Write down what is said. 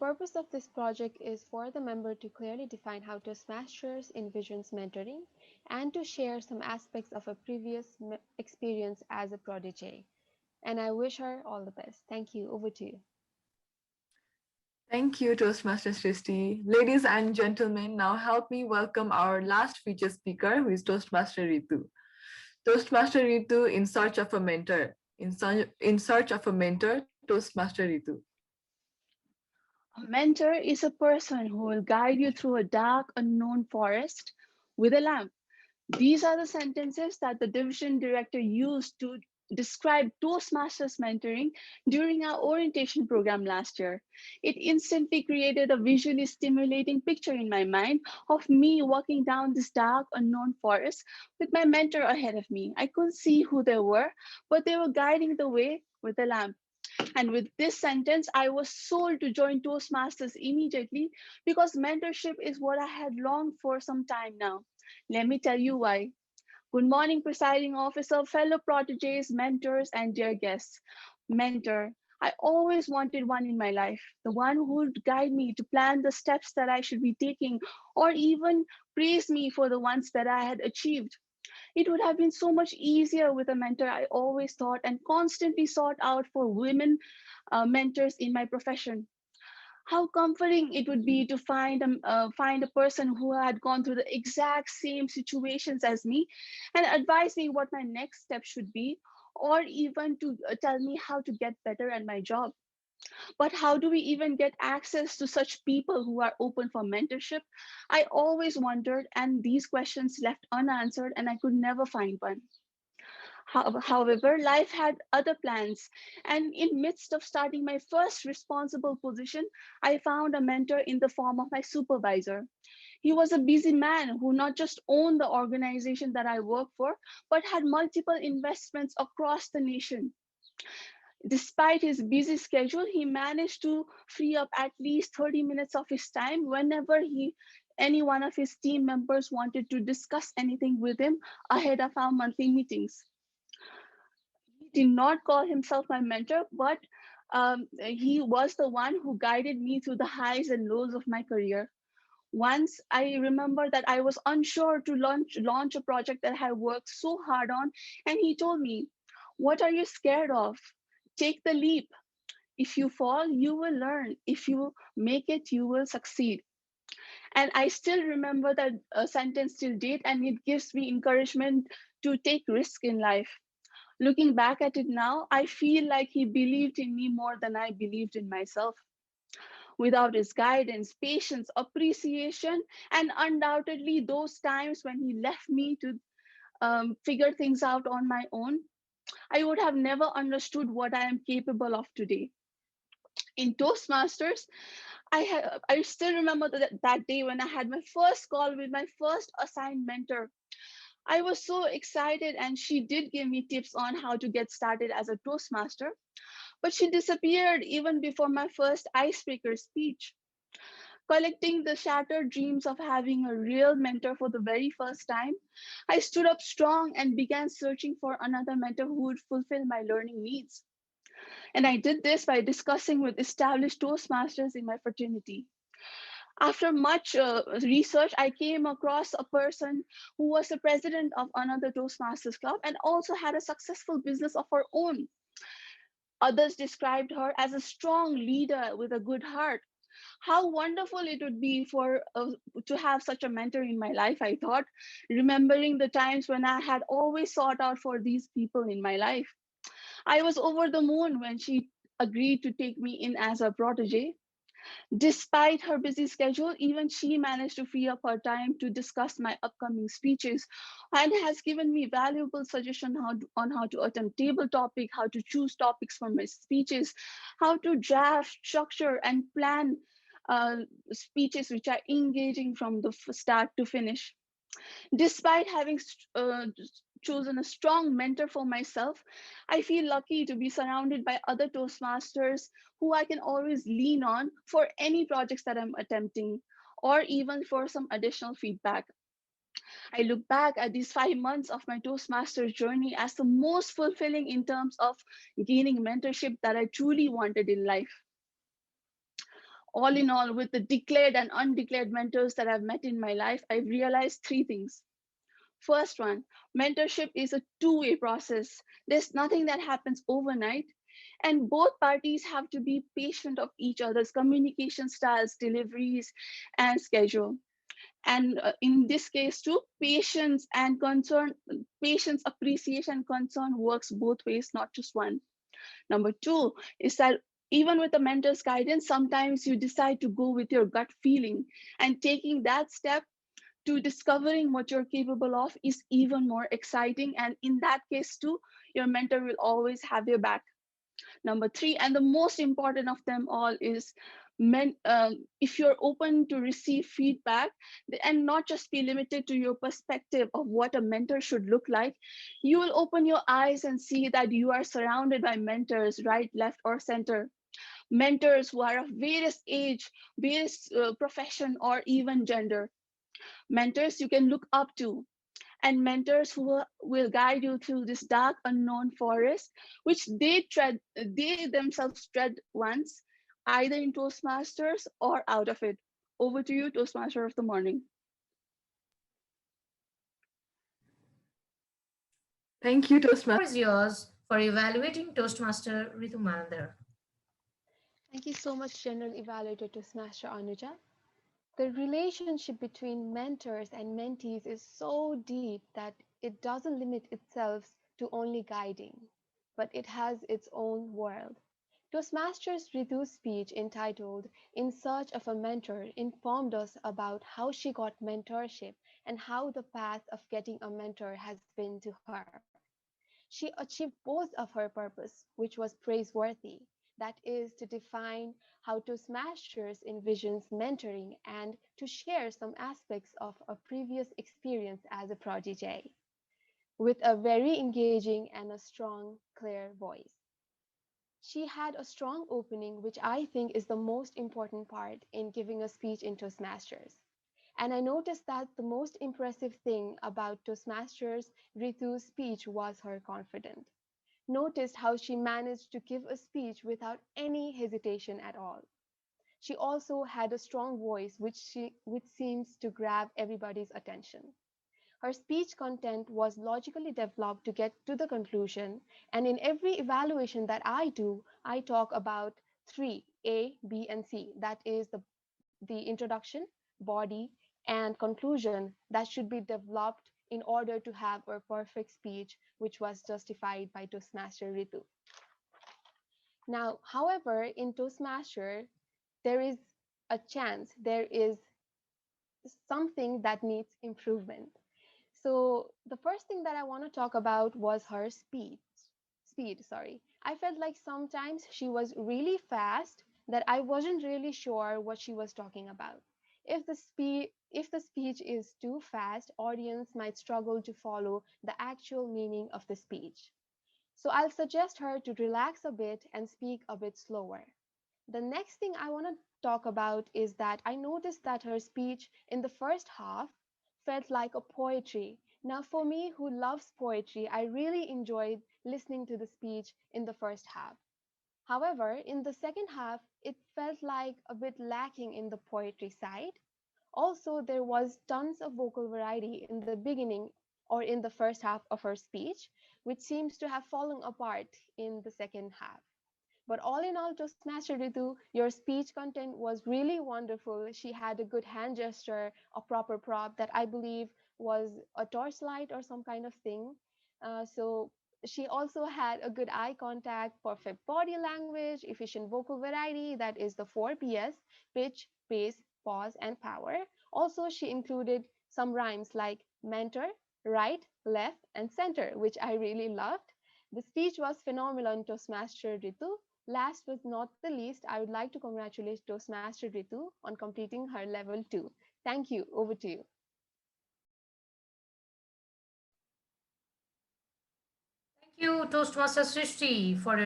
purpose of this project is for the member to clearly define how Toastmasters envisions mentoring and to share some aspects of her previous experience as a protégé. And I wish her all the best. Thank you. Over to you. Thank you, Toastmasters Christy. Ladies and gentlemen, now help me welcome our last feature speaker, who is Toastmaster Ritu. Toastmaster Ritu in search of a mentor. In search of a mentor, Toastmaster Ritu. A mentor is a person who will guide you through a dark, unknown forest with a lamp. These are the sentences that the division director used to describe Toastmasters mentoring during our orientation program last year. It instantly created a visually stimulating picture in my mind of me walking down this dark, unknown forest with my mentor ahead of me. I couldn't see who they were, but they were guiding the way with a lamp. And with this sentence, I was sold to join Toastmasters immediately because mentorship is what I had longed for some time now. Let me tell you why. Good morning, presiding officer, fellow protégés, mentors, and dear guests. Mentor. I always wanted one in my life, the one who would guide me to plan the steps that I should be taking, or even praise me for the ones that I had achieved. It would have been so much easier with a mentor, I always thought, and constantly sought out for women mentors in my profession. How comforting it would be to find a person who had gone through the exact same situations as me and advise me what my next step should be, or even to tell me how to get better at my job. But how do we even get access to such people who are open for mentorship? I always wondered, and these questions left unanswered, and I could never find one. However, life had other plans, and in midst of starting my first responsible position, I found a mentor in the form of my supervisor. He was a busy man who not just owned the organization that I work for, but had multiple investments across the nation. Despite his busy schedule, he managed to free up at least 30 minutes of his time whenever any one of his team members wanted to discuss anything with him ahead of our monthly meetings. He did not call himself my mentor, but he was the one who guided me through the highs and lows of my career. Once I remember that I was unsure to launch a project that I worked so hard on, and he told me, "What are you scared of? Take the leap. If you fall, you will learn. If you make it, you will succeed." And I still remember that sentence till date, and it gives me encouragement to take risk in life. Looking back at it now, I feel like he believed in me more than I believed in myself. Without his guidance, patience, appreciation, and undoubtedly those times when he left me to figure things out on my own, I would have never understood what I am capable of today. In Toastmasters, I still remember that day when I had my first call with my first assigned mentor. I was so excited, and she did give me tips on how to get started as a Toastmaster, but she disappeared even before my first icebreaker speech. Collecting the shattered dreams of having a real mentor for the very first time, I stood up strong and began searching for another mentor who would fulfill my learning needs. And I did this by discussing with established Toastmasters in my fraternity. After much research, I came across a person who was the president of another Toastmasters club and also had a successful business of her own. Others described her as a strong leader with a good heart. How wonderful it would be to have such a mentor in my life, I thought, remembering the times when I had always sought out for these people in my life. I was over the moon when she agreed to take me in as a protege. Despite her busy schedule, even she managed to free up her time to discuss my upcoming speeches and has given me valuable suggestions on how to attempt table topic, how to choose topics for my speeches, how to draft, structure, and plan uh, speeches which are engaging from the start to finish. Despite having chosen a strong mentor for myself, I feel lucky to be surrounded by other Toastmasters who I can always lean on for any projects that I'm attempting, or even for some additional feedback. I look back at these 5 months of my Toastmasters journey as the most fulfilling in terms of gaining mentorship that I truly wanted in life. All in all, with the declared and undeclared mentors that I've met in my life, I've realized three things. First one, mentorship is a two-way process. There's nothing that happens overnight. And both parties have to be patient of each other's communication styles, deliveries, and schedule. And in this case too, patience, appreciation, concern works both ways, not just one. Number two is that even with the mentor's guidance, sometimes you decide to go with your gut feeling, and taking that step to discovering what you're capable of is even more exciting. And in that case too, your mentor will always have your back. Number three, and the most important of them all, is if you're open to receive feedback and not just be limited to your perspective of what a mentor should look like, you will open your eyes and see that you are surrounded by mentors, right, left, or center. Mentors who are of various age, various profession, or even gender. Mentors you can look up to, and mentors who will guide you through this dark unknown forest, which they themselves tread once, either in Toastmasters or out of it. Over to you, Toastmaster of the morning. Thank you, Floor Toastmaster. is yours for evaluating Toastmaster Ritu Manandar. Thank you so much, General Evaluator Toastmaster Anuja. The relationship between mentors and mentees is so deep that it doesn't limit itself to only guiding, but it has its own world. Toastmasters Ritu's speech entitled In Search of a Mentor informed us about how she got mentorship and how the path of getting a mentor has been to her. She achieved both of her purpose, which was praiseworthy, that is, to define how Toastmasters envisions mentoring and to share some aspects of a previous experience as a protégé, with a very engaging and a strong, clear voice. She had a strong opening, which I think is the most important part in giving a speech in Toastmasters. And I noticed that the most impressive thing about Toastmasters Ritu's speech was her confidence. Noticed how she managed to give a speech without any hesitation at all. She also had a strong voice which seems to grab everybody's attention. Her speech content was logically developed to get to the conclusion, and in every evaluation that I do, I talk about three, A, B, and C. That is the introduction, body, and conclusion that should be developed in order to have a perfect speech, which was justified by Toastmaster Ritu. Now, however, in Toastmaster, there is a chance, there is something that needs improvement. So the first thing that I want to talk about was her speed. Sorry. I felt like sometimes she was really fast that I wasn't really sure what she was talking about. If the speech is too fast, audience might struggle to follow the actual meaning of the speech. So I'll suggest her to relax a bit and speak a bit slower. The next thing I want to talk about is that I noticed that her speech in the first half felt like a poetry. Now, for me, who loves poetry, I really enjoyed listening to the speech in the first half. However, in the second half, it felt like a bit lacking in the poetry side. Also, there was tons of vocal variety in the beginning or in the first half of her speech, which seems to have fallen apart in the second half. But all in all, Toastmaster Ritu, your speech content was really wonderful. She had a good hand gesture, a proper prop that I believe was a torchlight or some kind of thing. So she also had a good eye contact, perfect body language, efficient vocal variety, that is the 4 Ps, pitch, pace, pause, and power. Also, she included some rhymes like mentor, right, left, and center, which I really loved. The speech was phenomenal on Toastmaster Ritu. Last but not the least, I would like to congratulate Toastmaster Ritu on completing her level 2. Thank you. Over to you. Thank you, Toastmaster Srishti, for